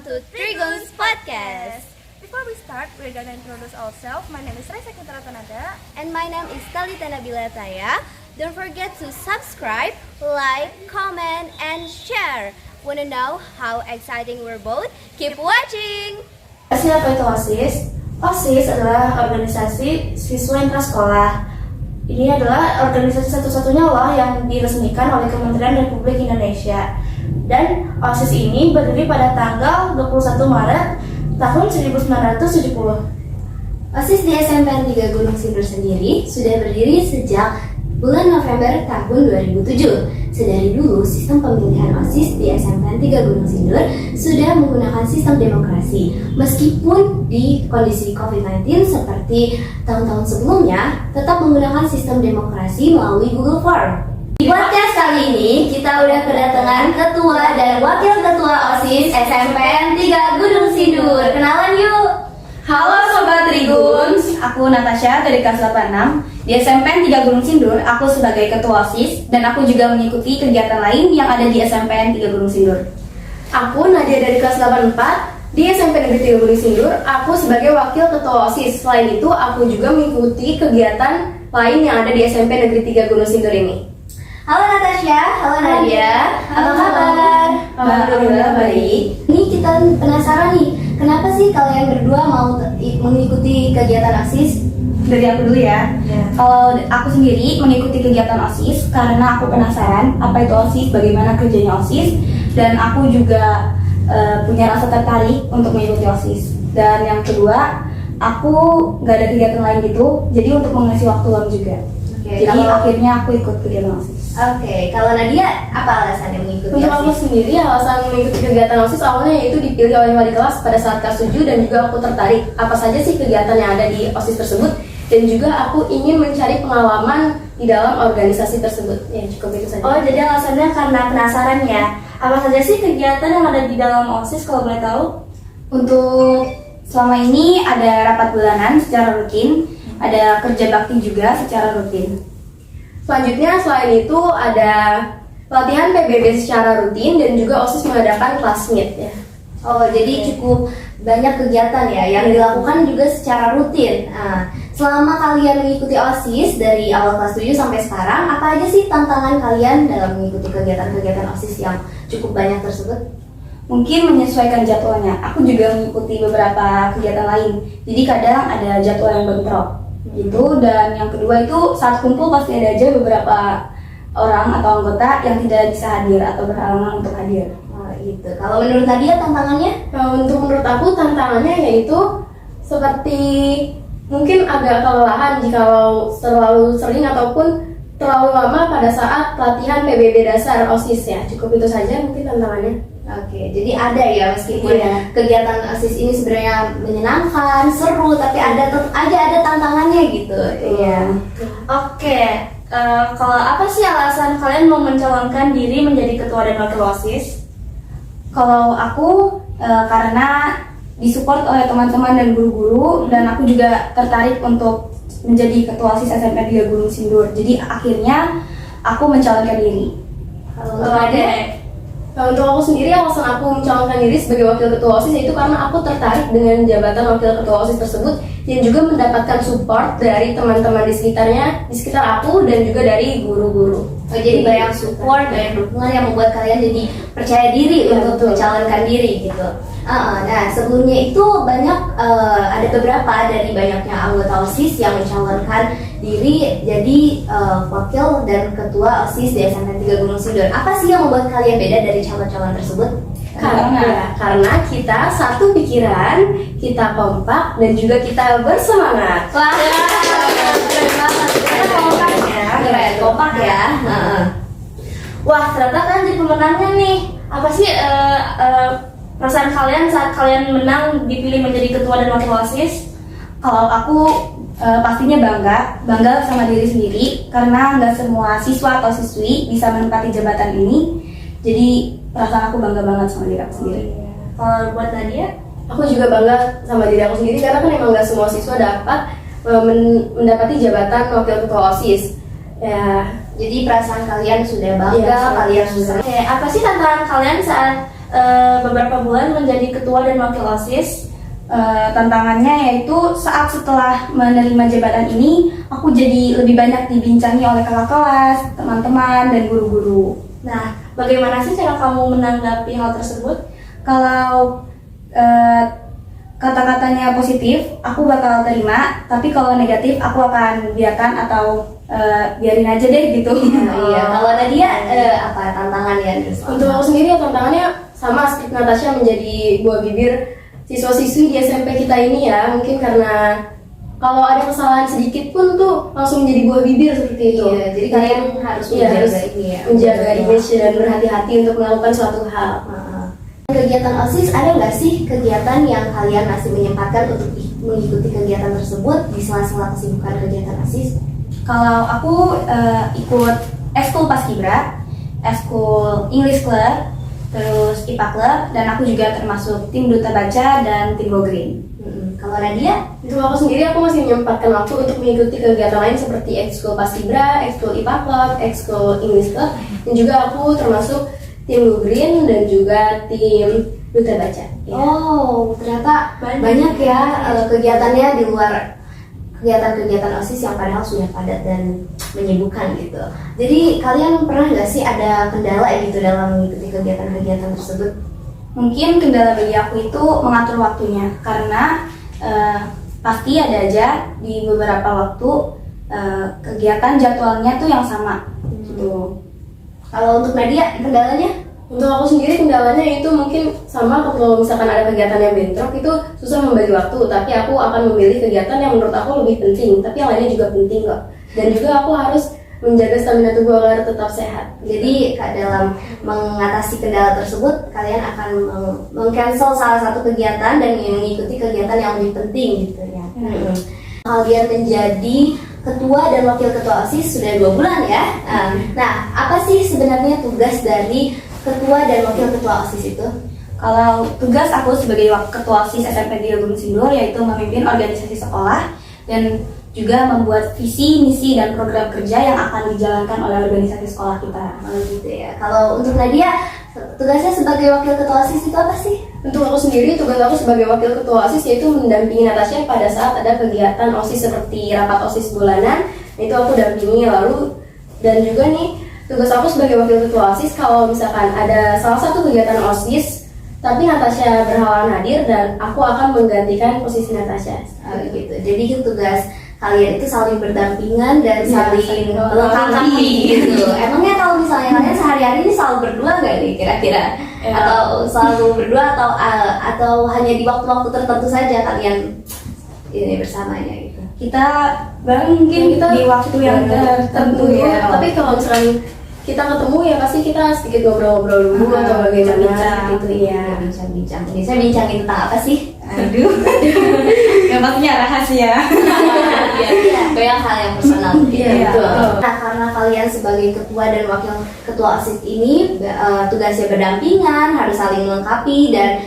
to Triguns Podcast. Before we start, we're gonna introduce ourselves. My name is Raisa Kintara Tanada. And my name is Talita Nabila Taya. Don't forget to subscribe, like, comment, and share. Wanna know how exciting we're both? Keep watching! Apa itu OSIS? OSIS adalah organisasi siswa intrasekolah. Ini adalah organisasi satu-satunya loh yang diresmikan oleh Kementerian Republik Indonesia. Dan OSIS ini berdiri pada tanggal 21 Maret tahun 1970. OSIS di SMPN 3 Gunung Sindur sendiri sudah berdiri sejak bulan November tahun 2007. Sedari dulu, sistem pemilihan OSIS di SMPN 3 Gunung Sindur sudah menggunakan sistem demokrasi. Meskipun di kondisi COVID-19 seperti tahun-tahun sebelumnya, tetap menggunakan sistem demokrasi melalui Google Form. Di podcast kali ini, kita udah kedatangan Ketua dan Wakil Ketua OSIS SMPN 3 Gunung Sindur. Kenalan yuk! Halo Sobat Triguns, aku Natasha dari kelas 86 di SMPN 3 Gunung Sindur. Aku sebagai Ketua OSIS dan aku juga mengikuti kegiatan lain yang ada di SMPN 3 Gunung Sindur. Aku Nadia dari kelas 84 di SMP Negeri 3 Gunung Sindur. Aku sebagai Wakil Ketua OSIS. Selain itu, aku juga mengikuti kegiatan lain yang ada di SMP Negeri 3 Gunung Sindur ini. Halo Natasha, halo Nadia, apa kabar? Alhamdulillah baik. Ini kita penasaran nih, kenapa sih kalian berdua mau mengikuti kegiatan OSIS? Dari aku dulu ya. Kalau aku sendiri mengikuti kegiatan OSIS karena aku penasaran apa itu OSIS, bagaimana kerjanya OSIS, dan aku juga punya rasa tertarik untuk mengikuti OSIS. Dan yang kedua, aku nggak ada kegiatan lain gitu, jadi untuk mengisi waktu luang juga. Jadi akhirnya aku ikut kegiatan OSIS. Oke, kalau Nadia, apa alasannya mengikuti Untuk aku OSIS? sendiri, alasan mengikuti kegiatan OSIS awalnya yaitu dipilih oleh wali kelas pada saat kelas 7 dan juga aku tertarik apa saja sih kegiatan yang ada di OSIS tersebut, dan juga aku ingin mencari pengalaman di dalam organisasi tersebut. Ya, cukup itu saja. Oh, jadi alasannya karena penasaran ya. Apa saja sih kegiatan yang ada di dalam OSIS kalau boleh tahu? Untuk selama ini ada rapat bulanan secara rutin, ada kerja bakti juga secara rutin. Selanjutnya, selain itu ada pelatihan PBB secara rutin dan juga OSIS mengadakan class meet ya. Oh, jadi cukup banyak kegiatan ya yang dilakukan juga secara rutin. Nah, selama kalian mengikuti OSIS dari awal kelas 7 sampai sekarang, apa aja sih tantangan kalian dalam mengikuti kegiatan-kegiatan OSIS yang cukup banyak tersebut? Mungkin menyesuaikan jadwalnya. Aku juga mengikuti beberapa kegiatan lain. Jadi kadang ada jadwal yang bentrok gitu. Dan yang kedua itu saat kumpul pasti ada aja beberapa orang atau anggota yang tidak bisa hadir atau berhalangan untuk hadir. Oh, gitu. Kalau menurut Nadia tantangannya? Untuk menurut aku tantangannya yaitu seperti mungkin agak kelelahan jikalau terlalu sering ataupun terlalu lama pada saat pelatihan PBB dasar OSIS ya. Cukup itu saja mungkin tantangannya. Oke, jadi ada ya meskipun kegiatan OSIS ini sebenarnya menyenangkan, seru, tapi tetap aja ada tantangannya gitu. Iya. Oke, kalau apa sih alasan kalian mau mencalonkan diri menjadi ketua dan wakil OSIS? Kalau aku karena disupport oleh teman-teman dan guru-guru, dan aku juga tertarik untuk menjadi ketua OSIS SMP 3 Gunung Sindur. Jadi akhirnya aku mencalonkan diri. Kalau ada Nah, untuk aku sendiri, alasan aku mencalonkan diri sebagai wakil ketua OSIS yaitu karena aku tertarik dengan jabatan wakil ketua OSIS tersebut dan juga mendapatkan support dari teman-teman di sekitar aku dan juga dari guru-guru. Oh, jadi banyak support, banyak dukungan yang membuat kalian jadi percaya diri untuk mencalonkan diri gitu. Nah, sebelumnya itu banyak ada beberapa dari banyaknya anggota OSIS yang mencalonkan diri jadi wakil dan ketua OSIS di SMPN 3 Gunung Sindur. Apa sih yang membuat kalian beda dari calon-calon tersebut? Karena kita satu pikiran, kita kompak dan juga kita bersemangat. Wah, keren banget. Kompak ya. Keren, kompak ya. Wah, ternyata kan jadi pemenangnya nih. Apa sih perasaan kalian saat kalian menang dipilih menjadi ketua dan wakil OSIS? Kalau aku pastinya bangga sama diri sendiri karena nggak semua siswa atau siswi bisa menempati jabatan ini. Jadi perasaan aku bangga banget sama diri aku sendiri. Kalau buat Nadia? Aku juga bangga sama diri aku sendiri karena kan emang nggak semua siswa dapat mendapati jabatan wakil ketua OSIS. Ya, jadi perasaan kalian sudah bangga, kalian sudah. Oke, apa sih tantangan kalian saat beberapa bulan menjadi ketua dan wakil OSIS. Tantangannya yaitu saat setelah menerima jabatan ini, aku jadi lebih banyak dibincangi oleh kakak kelas, teman-teman, dan guru-guru. Nah, bagaimana sih cara kamu menanggapi hal tersebut? Kalau kata-katanya positif, aku bakal terima. Tapi kalau negatif, aku akan biarkan atau biarin aja deh gitu. Iya, kalau Nadia apa tantangannya? Untuk aku sendiri tantangannya sama seperti Natasha, menjadi buah bibir siswa-siswi di SMP kita ini ya. Mungkin karena kalau ada kesalahan sedikit pun tuh langsung menjadi buah bibir seperti itu. Iya, jadi kalian harus menjaga ini ya. Menjaga image dan berhati-hati untuk melakukan suatu hal. Kegiatan OSIS, ada nggak sih kegiatan yang kalian masih menyempatkan untuk mengikuti kegiatan tersebut di sela-sela kesibukan kegiatan OSIS? Kalau aku ikut eskul Paskibra, eskul English Club, terus IPA Club, dan aku juga termasuk tim Duta Baca dan tim Go Green. Kalau Nadia? Untuk aku sendiri, aku masih menyempatkan waktu untuk mengikuti kegiatan lain seperti ekskul Paskibra, ekskul IPA Club, ekskul English Club, dan juga aku termasuk tim Go Green dan juga tim Duta Baca. Ya. Oh, ternyata banyak ya kegiatannya di luar kegiatan-kegiatan OSIS yang padahal sudah padat dan menyibukkan gitu. Jadi kalian pernah nggak sih ada kendala gitu dalam mengikuti kegiatan-kegiatan tersebut? Mungkin kendala bagi aku itu mengatur waktunya, karena pasti ada aja di beberapa waktu kegiatan jadwalnya tuh yang sama gitu. Kalau untuk Nadia, kendalanya? Untuk aku sendiri kendalanya itu mungkin sama, kalau misalkan ada kegiatan yang bentrok itu susah membagi waktu, tapi aku akan memilih kegiatan yang menurut aku lebih penting, tapi yang lainnya juga penting kok. Dan juga aku harus menjaga stamina tubuh agar tetap sehat. Jadi dalam mengatasi kendala tersebut, kalian akan meng-cancel salah satu kegiatan dan mengikuti kegiatan yang lebih penting gitu ya. Kalian menjadi ketua dan wakil ketua OSIS sudah 2 bulan ya. Nah, apa sih sebenarnya tugas dari ketua dan wakil ketua OSIS itu? Kalau tugas aku sebagai ketua OSIS SMP 3 Gunung Sindur yaitu memimpin organisasi sekolah dan juga membuat visi, misi, dan program kerja yang akan dijalankan oleh organisasi sekolah kita. Oh gitu ya. Kalau untuk Nadia, tugasnya sebagai wakil ketua OSIS itu apa sih? Untuk aku sendiri, tugas aku sebagai wakil ketua OSIS yaitu mendampingi Natasha pada saat ada kegiatan OSIS seperti rapat OSIS bulanan. Itu aku dampingi. Lalu dan juga nih, tugas aku sebagai wakil ketua OSIS kalau misalkan ada salah satu kegiatan OSIS tapi Natasha berhalangan hadir, dan aku akan menggantikan posisi Natasha. Gitu. Jadi tugas kalian itu saling berdampingan dan saling melengkapi gitu. Emangnya kalau misalnya kalian sehari-hari ini selalu berdua nggak nih kira-kira? Atau selalu berdua atau hanya di waktu-waktu tertentu saja kalian ini bersamanya gitu? Kita bareng mungkin di waktu yang tertentu ya. Tapi kalau misalkan kita ketemu ya pasti kita sedikit ngobrol-ngobrol dulu atau bagaimana gitu ya. Bincang-bincang. Biasanya bincangin tentang apa sih? Aduh, yang pastinya rahasia. Iya, banyak hal yang personal. Iya, betul. Nah, karena kalian sebagai ketua dan wakil ketua OSIS ini tugasnya berdampingan, harus saling melengkapi dan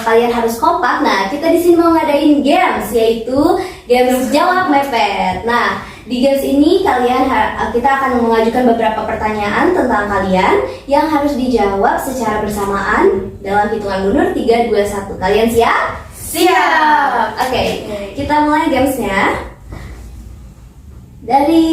kalian harus kompak. Nah, kita di sini mau ngadain games, yaitu games jawab mepet. Nah, di games ini kita akan mengajukan beberapa pertanyaan tentang kalian yang harus dijawab secara bersamaan dalam hitungan mundur 3, 2, 1. Kalian siap? Siap. Oke, kita mulai gamesnya. Dari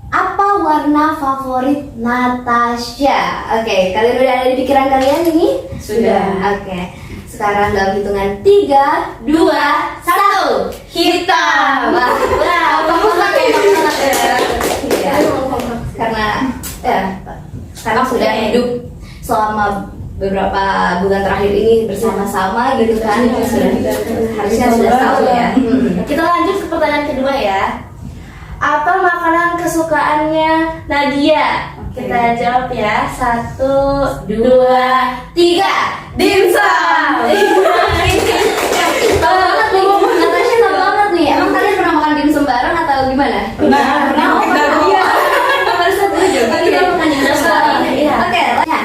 apa warna favorit Natasha? Oke, kalian udah ada di pikiran kalian ini? Sudah. Oke. Sekarang dalam hitungan 3, 2, 1. Hitam. Wah, fokus banget ya. Karena sudah hidup selama beberapa bulan terakhir ini bersama-sama gitu kan, harusnya sudah tahu ya. Kita lanjut ke pertanyaan kedua ya. Apa makanan kesukaannya Nadia? Kita jawab ya. 1, 2, 3. Dimsum. Tahu banget nih, Natasha tahu banget nih. Emang kalian pernah makan dimsum bareng atau gimana? Pernah. Iya. Baru satu juga kita makan dimsum bareng. Oke, nah,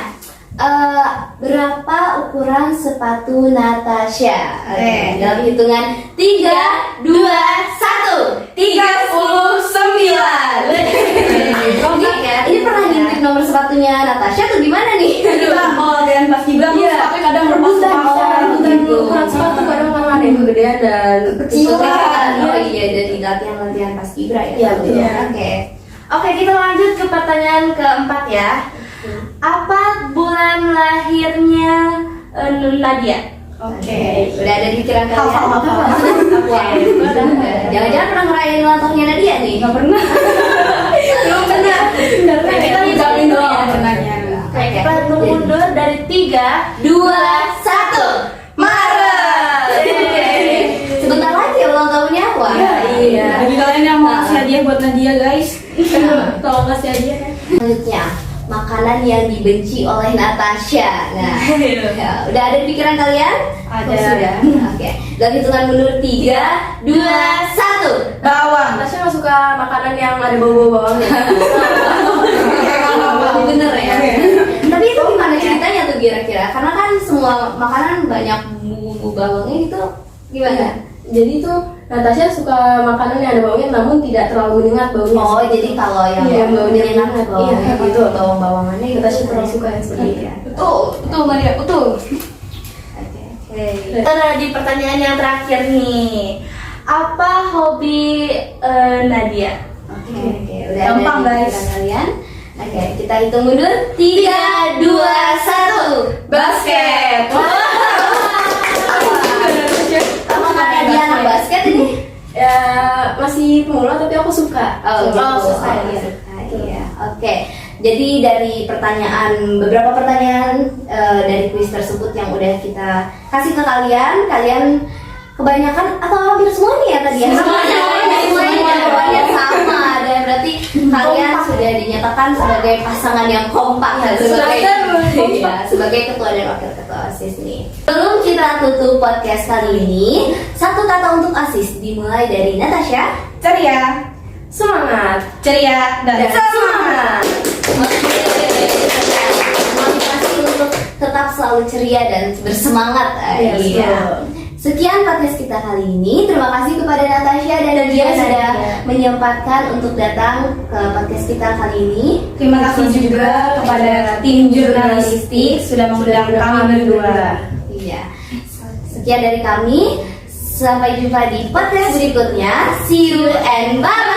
berapa ukuran sepatu Natasha? Oke, dalam hitungan 3, 2, 1. 39. Ini pernah ngintip nomor sepatunya Natasha tuh gimana nih? Kita kalau latihan pas kibra tuh sepatu kadang lepas Ukuran sepatu kadang kan ada yang kegedean dan Kecilan. Oh iya, dari latihan pas kibra ya. Iya, betul. Oke, kita lanjut ke pertanyaan keempat ya. Apa bulan lahirnya Nadia? Oke, udah ada di pikiran kalian? Hafal. Wah, jangan-jangan pernah ngerayain ulang tahunnya Nadia nih? Nggak pernah. Belum pernah. Kita Jauhin doang ya. pernahnya. Oke. Kita mundur dari 3, 2, 1 Maret. Sebentar lagi ya ulang tahunnya. Wah, iya. Bagi kalian yang mau kasih hadiah buat Nadia guys, tolong kasih hadiah ya. Selanjutnya, makanan yang dibenci oleh Natasha. Nah, ya, udah ada di pikiran kalian? Ada. Oh, sudah. Oke. Dalam hitungan mundur 3, 2, 1. Bawang. Natasha nggak suka makanan yang ada bau-bau bawangnya. Bener ya. Tapi itu gimana ceritanya tuh kira-kira? Karena kan semua makanan banyak bumbu bawangnya gitu. Gimana? Jadi tuh Natasha suka makanan yang ada baunya namun tidak terlalu menyengat baunya. Oh, jadi kalau yang Iya, yang baunya menyengat enak, bawang iya, gitu, bawang-bawangannya gitu. Natasha terlalu suka yang seperti itu. Iya. Betul Maria, betul. Oke. Kita udah di pertanyaan yang terakhir nih. Apa hobi Nadia? Oke, udah Gampang, ada di guys. pikiran kalian. Oke, kita hitung mundur 3, 2, 1. Basket. Sama kayak dia anak basket ini. Ya masih pemula tapi aku suka. Oh, gitu. suka, Oh, iya. suka, iya. Oke. Jadi dari beberapa pertanyaan dari kuis tersebut yang udah kita kasih ke kalian kebanyakan atau hampir semuanya ya tadi ya? Semuanya sama. Dan berarti kalian sudah dinyatakan sebagai pasangan yang kompak ya, sebagai ketua dan wakil ketua OSIS nih. Sebelum kita tutup podcast kali ini, satu kata untuk OSIS dimulai dari Natasha. Ceria, Semangat. ceria dan semangat. Oke, motivasi untuk tetap selalu ceria dan bersemangat. Iya, Iya. Sekian podcast kita kali ini. Terima kasih kepada Natasha dan dia sudah menyempatkan untuk datang ke podcast kita kali ini. Terima kasih juga kepada tim jurnalistik sudah mengundang kami berdua. Iya. Sekian dari kami. Sampai jumpa di podcast berikutnya. See you and bye.